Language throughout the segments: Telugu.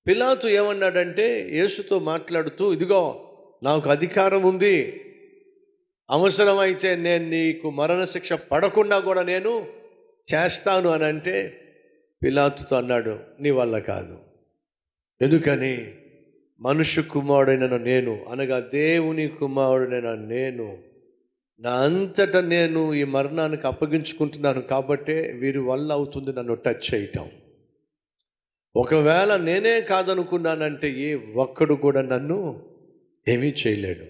పిలాతు ఏమన్నాడంటే యేసుతో మాట్లాడుతూ, ఇదిగో నాకు అధికారం ఉంది, అవసరమైతే నేను నీకు మరణశిక్ష పడకుండా కూడా నేను చేస్తాను అని అంటే, పిలాతుతో అన్నాడు, నీ వల్ల కాదు. ఎందుకని? మనుష్య కుమారుడైన నేను, అనగా దేవుని కుమారుడైన నేను, నా అంతటా నేను ఈ మరణానికి అప్పగించుకుంటున్నాను కాబట్టే వీరి వల్ల అవుతుంది నన్ను టచ్ చేయటం. ఒకవేళ నేనే కాదనుకున్నానంటే ఏ ఒక్కడు కూడా నన్ను ఏమీ చేయలేడు.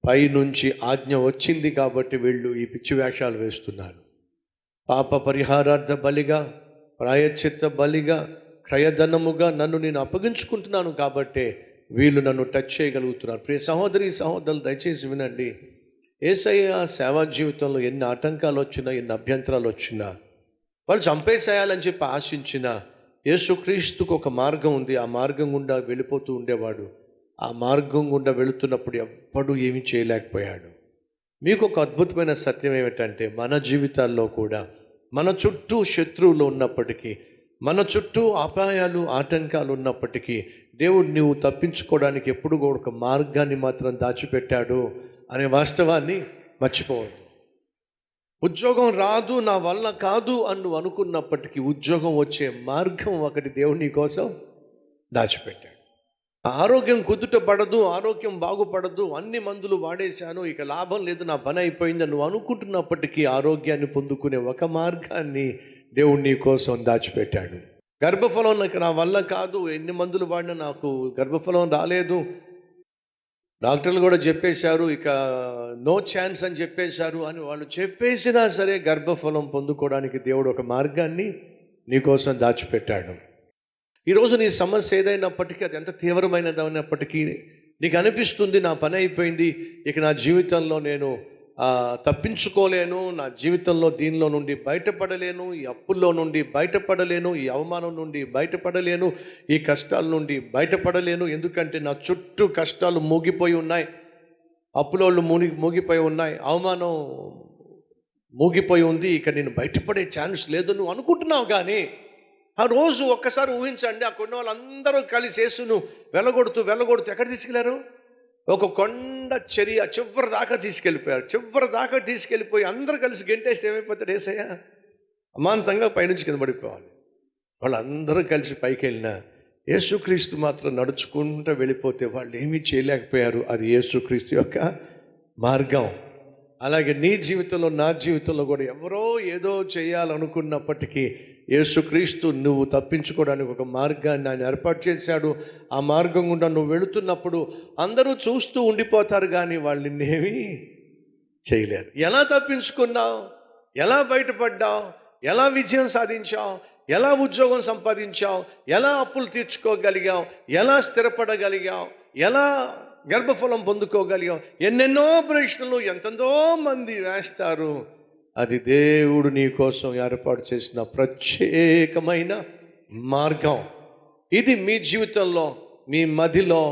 పైనుంచి ఆజ్ఞ వచ్చింది కాబట్టి వీళ్ళు ఈ పిచ్చి వేషాలు వేస్తున్నారు. పాప పరిహారార్థ బలిగా, ప్రాయశ్చిత్త బలిగా, క్రయధనముగా నన్ను నేను అప్పగించుకుంటున్నాను కాబట్టే వీళ్ళు నన్ను టచ్ చేయగలుగుతున్నారు. ప్రియ సహోదరి సహోదరులు, దయచేసి వినండి. యేసయ్య సేవా జీవితంలో ఎన్ని ఆటంకాలు వచ్చినా, ఎన్ని అభ్యంతరాలు వచ్చినా, వాళ్ళు చంపేసేయాలని చెప్పి ఆశించిన యేసుక్రీస్తుకు ఒక మార్గం ఉంది. ఆ మార్గం గుండా వెళ్ళిపోతూ ఉండేవాడు. ఆ మార్గం గుండా వెళుతున్నప్పుడు ఎవ్వడూ ఏమీ చేయలేకపోయాడు. మీకు ఒక అద్భుతమైన సత్యం ఏమిటంటే, మన జీవితాల్లో కూడా మన చుట్టూ శత్రువులు ఉన్నప్పటికీ, మన చుట్టూ అపాయాలు ఆటంకాలు ఉన్నప్పటికీ, దేవుడు నువ్వు తప్పించుకోవడానికి ఎప్పుడు కూడా ఒక మార్గాన్ని మాత్రం దాచిపెట్టాడు అనే వాస్తవాన్ని మర్చిపోవద్దు. ఉద్యోగం రాదు, నా వల్ల కాదు అని నువ్వు అనుకున్నప్పటికీ ఉద్యోగం వచ్చే మార్గం ఒకటి దేవుడు నీ కోసం దాచిపెట్టాడు. ఆరోగ్యం కుదుట పడదు, ఆరోగ్యం బాగుపడదు, అన్ని మందులు వాడేశాను, ఇక లాభం లేదు, నా పని అయిపోయిందని నువ్వు అనుకుంటున్నప్పటికీ ఆరోగ్యాన్ని పొందుకునే ఒక మార్గాన్ని దేవుడు నీ కోసం దాచిపెట్టాడు. గర్భఫలం నా వల్ల కాదు, ఎన్ని మందులు వాడినా నాకు గర్భఫలం రాలేదు, డాక్టర్లు కూడా చెప్పేశారు, ఇక నో ఛాన్స్ అని చెప్పేశారు అని వాళ్ళు చెప్పేసినా సరే గర్భఫలం పొందుకోవడానికి దేవుడు ఒక మార్గాన్ని నీకోసం దాచిపెట్టాడు. ఈరోజు నీ సమస్య ఏదైనప్పటికీ, అది ఎంత తీవ్రమైనది అయినప్పటికీ, నీకు అనిపిస్తుంది నా పని అయిపోయింది, ఇక నా జీవితంలో నేను తప్పించుకోలేను, నా జీవితంలో దీనిలో నుండి బయటపడలేను, ఈ అప్పుల్లో నుండి బయటపడలేను, ఈ అవమానం నుండి బయటపడలేను, ఈ కష్టాల నుండి బయటపడలేను, ఎందుకంటే నా చుట్టూ కష్టాలు మూగిపోయి ఉన్నాయి, అప్పులోళ్ళు మూగిపోయి ఉన్నాయి, అవమానం మూగిపోయి ఉంది, ఇక నేను బయటపడే ఛాన్స్ లేదు నువ్వు అనుకుంటున్నావు. కానీ ఆ రోజు ఒక్కసారి ఊహించండి, ఆ కొండ వాళ్ళందరూ కలిసి యేసును వెళ్ళగొడుతూ ఎక్కడ తీసుకెళ్లారు? ఒక కొండ చర్య చివరి దాకా తీసుకెళ్ళిపోయారు. చివరి దాకా తీసుకెళ్ళిపోయి అందరూ కలిసి గెంటేస్తే ఏమైపోతాడు యేసయ్య? అమాంతంగా పైనుంచి కింద పడిపోవాలి. వాళ్ళందరూ కలిసి పైకి వెళ్ళినా యేసుక్రీస్తు మాత్రం నడుచుకుంటూ వెళ్ళిపోతే వాళ్ళు ఏమీ చేయలేకపోయారు. అది యేసుక్రీస్తు యొక్క మార్గం. అలాగే నీ జీవితంలో, నా జీవితంలో కూడా ఎవరో ఏదో చేయాలనుకున్నప్పటికీ యేసుక్రీస్తు నువ్వు తప్పించుకోవడానికి ఒక మార్గాన్ని ఆయన ఏర్పాటు చేశాడు. ఆ మార్గం గుండా నువ్వు వెళుతున్నప్పుడు అందరూ చూస్తూ ఉండిపోతారు, కానీ వాళ్ళు నిన్నేమీ చేయలేరు. ఎలా తప్పించుకున్నావు, ఎలా బయటపడ్డావు, ఎలా విజయం సాధించావు, ఎలా ఉద్యోగం సంపాదించావు, ఎలా అప్పులు తీర్చుకోగలిగావు, ఎలా స్థిరపడగలిగావు, ఎలా గర్భఫలం పొందుకోగలిగావు, ఎన్నెన్నో ప్రశ్నలు ఎంతెంతో మంది వేస్తారు. అది దేవుడు నీ కోసం ఏర్పాటు చేసిన ప్రత్యేకమైన మార్గం. ఇది మీ జీవితంలో, మీ మదిలో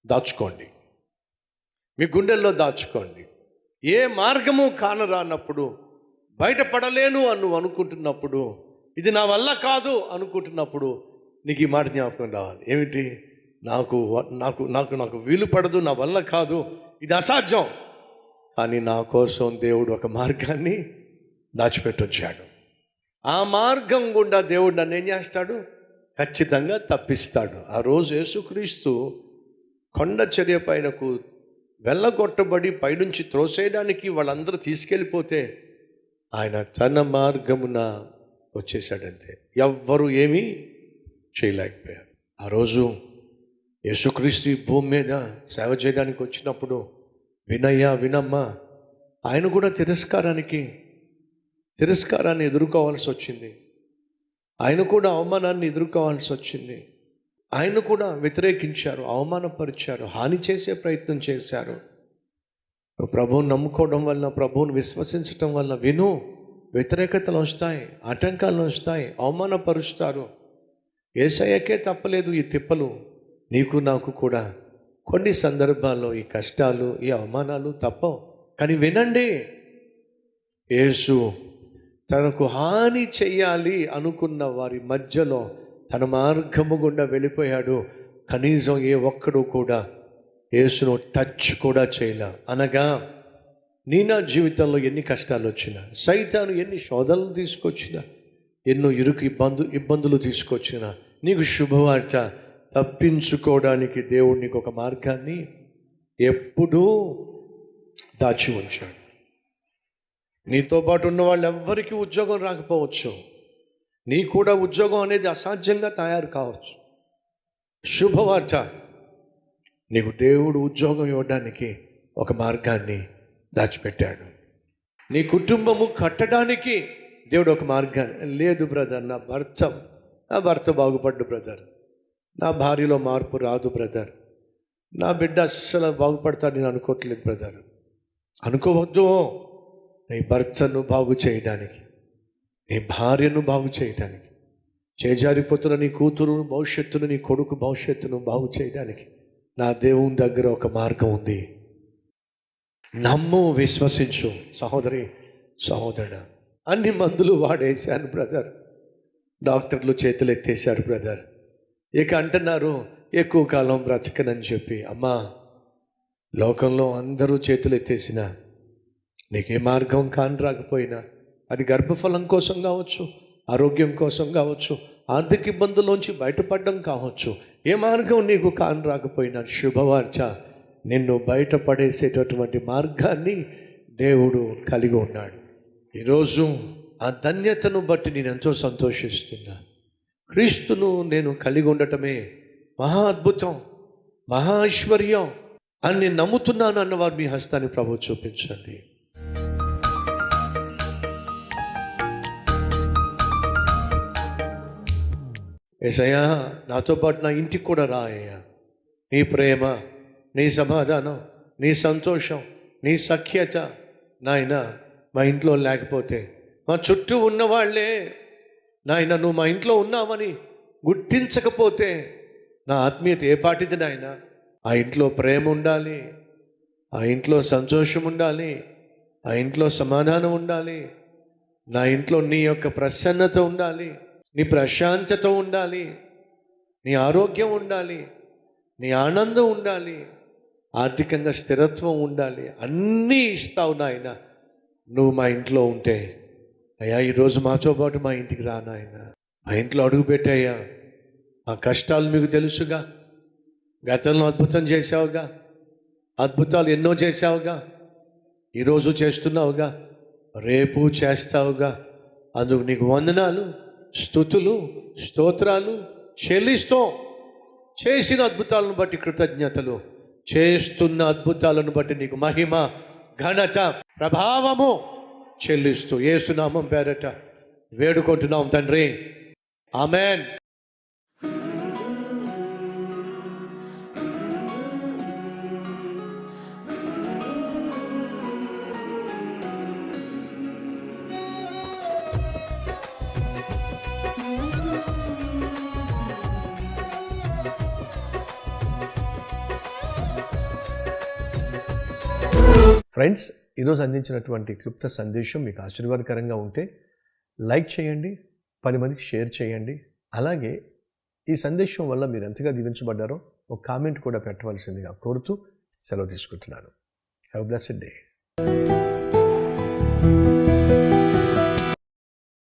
దాచుకోండి, మీ గుండెల్లో దాచుకోండి. ఏ మార్గము కానరానప్పుడు, బయటపడలేను అని నువ్వు అనుకుంటున్నప్పుడు, ఇది నా వల్ల కాదు అనుకుంటున్నప్పుడు నీకు ఈ మాట జ్ఞాపకం రావాలి. ఏమిటి? నాకు నాకు నాకు నాకు వీలు పడదు, నా వల్ల కాదు, ఇది అసాధ్యం. కానీ నా కోసం దేవుడు ఒక మార్గాన్ని దాచిపెట్టొచ్చాడు. ఆ మార్గం గుండా దేవుడు నన్ను ఏం చేస్తాడు? ఖచ్చితంగా తప్పిస్తాడు. ఆ రోజు యేసుక్రీస్తు కొండ చర్య పైనకు వెళ్ళగొట్టబడి పైనుంచి త్రోసేయడానికి వాళ్ళందరూ తీసుకెళ్ళిపోతే ఆయన తన మార్గమున వచ్చేసాడంతే. ఎవ్వరూ ఏమీ చేయలేకపోయారు. ఆ రోజు యేసుక్రీస్తు భూమి మీద సేవ చేయడానికి వచ్చినప్పుడు, వినయ్యా వినమ్మా, ఆయన కూడా తిరస్కారాన్ని ఎదుర్కోవాల్సి వచ్చింది. ఆయన కూడా అవమానాన్ని ఎదుర్కోవాల్సి వచ్చింది. ఆయన కూడా వ్యతిరేకించారు, అవమానపరిచారు, హాని చేసే ప్రయత్నం చేశారు. ప్రభువుని నమ్ముకోవడం వల్ల, ప్రభువుని విశ్వసించటం వల్ల వ్యతిరేకతలు వస్తాయి, ఆటంకాలు వస్తాయి, అవమానపరుస్తారు. యేసయ్యకే తప్పలేదు ఈ తిప్పలు, నీకు నాకు కూడా కొన్ని సందర్భాల్లో ఈ కష్టాలు, ఈ అవమానాలు తప్పవు. కానీ వినండి, యేసు తనకు హాని చెయ్యాలి అనుకున్న వారి మధ్యలో తన మార్గము గుండా వెళ్ళిపోయాడు. కనీసం ఏ ఒక్కడు కూడా యేసును టచ్ కూడా చేయలే. అనగా నా జీవితంలో ఎన్ని కష్టాలు వచ్చినా, సైతాను ఎన్ని శోధనలు తీసుకొచ్చినా, ఎన్నో ఇబ్బందులు తీసుకొచ్చినా, నీకు శుభవార్త తప్పించుకోవడానికి దేవుడు నీకు ఒక మార్గాన్ని ఎప్పుడూ దాచి ఉంచాడు. నీతో పాటు ఉన్న వాళ్ళు ఎవ్వరికీ ఉద్యోగం రాకపోవచ్చు, నీ కూడా ఉద్యోగం అనేది అసాధ్యంగా తయారు కావచ్చు. శుభవార్త, నీకు దేవుడు ఉద్యోగం ఇవ్వడానికి ఒక మార్గాన్ని దాచిపెట్టాడు. నీ కుటుంబము కట్టడానికి దేవుడు ఒక మార్గాన్ని. లేదు బ్రదర్, నా భర్త బాగుపడ్డు బ్రదర్, నా భార్యలో మార్పు రాదు బ్రదర్, నా బిడ్డ అస్సలు బాగుపడతాడు నేను అనుకోవట్లేదు బ్రదర్. అనుకోవద్దు. నీ భర్తను బాగు చేయడానికి, నీ భార్యను బాగు చేయడానికి, చేజారిపోతున్న నీ కూతురు భవిష్యత్తును, నీ కొడుకు భవిష్యత్తును బాగు చేయడానికి నా దేవుని దగ్గర ఒక మార్గం ఉంది. నమ్ము, విశ్వసించు. సహోదరి, సహోదరుడా, అన్ని మందులు వాడేశాను బ్రదర్, డాక్టర్లు చేతులు ఎత్తేశారు బ్రదర్, ఇక అంటున్నారు ఎక్కువ కాలం బ్రతకనని చెప్పి. అమ్మా, లోకంలో అందరూ చేతులు ఎత్తేసినా నీకే మార్గం కాని రాకపోయినా, అది గర్భఫలం కోసం కావచ్చు, ఆరోగ్యం కోసం కావచ్చు, ఆర్థిక ఇబ్బందుల్లోంచి బయటపడడం కావచ్చు, ఏ మార్గం నీకు కాని రాకపోయినా శుభవార్త, నిన్ను బయటపడేసేటటువంటి మార్గాన్ని దేవుడు కలిగి ఉన్నాడు. ఈరోజు ఆ ధన్యతను బట్టి నేను ఎంతో సంతోషిస్తున్నా. క్రీస్తును నేను కలిగి ఉండటమే మహా అద్భుతం, మహా ఐశ్వర్యం అని నేను నమ్ముతున్నాను అన్నవారు మీ హస్తాన్ని ప్రభు చూపించండి. యేసయ్యా, నాతో పాటు నా ఇంటికి కూడా రా అయ్యా. నీ ప్రేమ, నీ సమాధానం, నీ సంతోషం, నీ సఖ్యత నాయన మా ఇంట్లో లేకపోతే, మా చుట్టూ ఉన్నవాళ్లే నాయన నువ్వు మా ఇంట్లో ఉన్నావని గుర్తించకపోతే నా ఆత్మీయత ఏ పాటిది నాయన? ఆ ఇంట్లో ప్రేమ ఉండాలి, ఆ ఇంట్లో సంతోషం ఉండాలి, ఆ ఇంట్లో సమాధానం ఉండాలి, నా ఇంట్లో నీ యొక్క ప్రసన్నత ఉండాలి, నీ ప్రశాంతత ఉండాలి, నీ ఆరోగ్యం ఉండాలి, నీ ఆనందం ఉండాలి, ఆర్థికంగా స్థిరత్వం ఉండాలి. అన్నీ ఇస్తావు నాయన నువ్వు మా ఇంట్లో ఉంటే. అయ్యా, ఈరోజు మాతో పాటు మా ఇంటికి రా నాయన, మా ఇంట్లో అడుగు పెట్టాయ్యా. ఆ కష్టాలు మీకు తెలుసుగా, గతంలో అద్భుతం చేసావుగా, అద్భుతాలు ఎన్నో చేసావుగా, ఈరోజు చేస్తున్నావుగా, రేపు చేస్తావుగా. అందుకు నీకు వందనాలు, స్తుతులు, స్తోత్రాలు చెల్లిస్తాం. చేసిన అద్భుతాలను బట్టి కృతజ్ఞతలు, చేస్తున్న అద్భుతాలను బట్టి నీకు మహిమ, ఘనత, ప్రభావము చెల్లిస్తూ యేసునామం పేరట వేడుకుంటున్నాం తండ్రి, ఆమెన్. ఫ్రెండ్స్, ఈరోజు అందించినటువంటి క్లుప్త సందేశం మీకు ఆశీర్వాదకరంగా ఉంటే లైక్ చేయండి, 10 మందికి షేర్ చేయండి. అలాగే ఈ సందేశం వల్ల మీరు ఎంతగా దీవించబడ్డారో ఒక కామెంట్ కూడా పెట్టవలసిందిగా కోరుతూ సెలవు తీసుకుంటున్నాను. Have a blessed day.